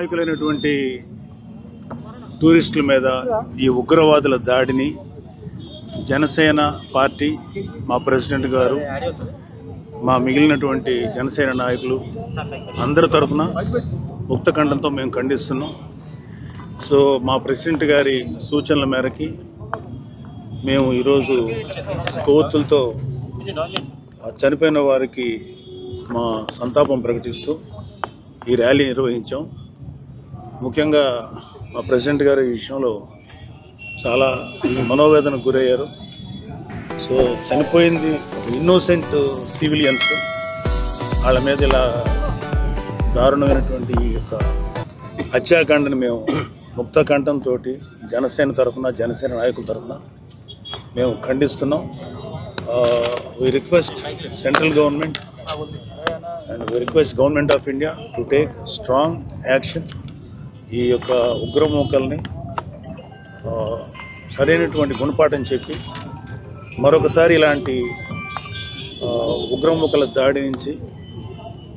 అమాయకులైనటువంటి టూరిస్టుల మీద ఈ ఉగ్రవాదుల దాడిని జనసేన పార్టీ, మా ప్రెసిడెంట్ గారు, మా మిగిలినటువంటి జనసేన నాయకులు అందరి తరఫున ముక్తకంఠంతో మేము ఖండిస్తున్నాం. సో మా ప్రెసిడెంట్ గారి సూచనల మేరకి మేము ఈరోజు కొవ్వొత్తులతో చనిపోయిన వారికి మా సంతాపం ప్రకటిస్తూ ఈ ర్యాలీ నిర్వహించాం. ముఖ్యంగా మా ప్రెసిడెంట్ గారు ఈ విషయంలో చాలా మనోవేదనకు గురయ్యారు. సో చనిపోయింది ఇన్నోసెంట్ సివిలియన్స్, వాళ్ళ మీద ఇలా దారుణమైనటువంటి ఈ యొక్క హత్యాకాండని మేము ముక్త కంఠంతో జనసేన తరఫున, జనసేన నాయకుల తరఫున మేము ఖండిస్తున్నాం. We request central government and we request government of India to take strong action. ఈ యొక్క ఉగ్రమూకల్ని సరైనటువంటి గుణపాఠం చెప్పి మరొకసారి ఇలాంటి ఉగ్రమూకల దాడి నుంచి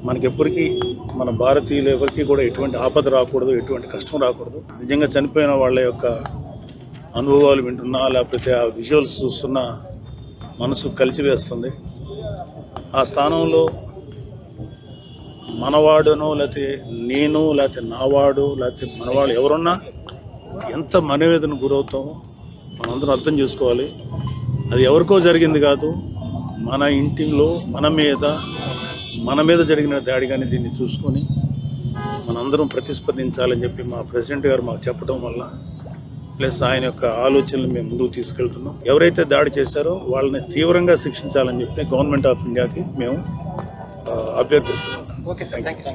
మనకెప్పటికీ, మన భారతీయులు ఎవరికి కూడా ఎటువంటి ఆపద రాకూడదు, ఎటువంటి కష్టం రాకూడదు. నిజంగా చనిపోయిన వాళ్ళ యొక్క అనుభవాలు వింటున్నా, లేకపోతే ఆ విజువల్స్ చూస్తున్నా మనసు కలిచివేస్తుంది. ఆ స్థానంలో మనవాడునో, లేకపోతే నేను, లేకపోతే నావాడు, లేకపోతే మనవాడు ఎవరున్నా ఎంత మనవేదన గురవుతామో మనందరం అర్థం చేసుకోవాలి. అది ఎవరికో జరిగింది కాదు, మన ఇంటిలో మన మీద జరిగిన దాడిగానే దీన్ని చూసుకొని మనందరం ప్రతిస్పందించాలని చెప్పి మా ప్రెసిడెంట్ గారు మాకు చెప్పడం వల్ల, ప్లస్ ఆయన యొక్క ఆలోచనలు మేము ముందుకు తీసుకెళ్తున్నాం. ఎవరైతే దాడి చేశారో వాళ్ళని తీవ్రంగా శిక్షించాలని చెప్పి గవర్నమెంట్ ఆఫ్ ఇండియాకి మేము అభ్యర్థిస్తున్నాం.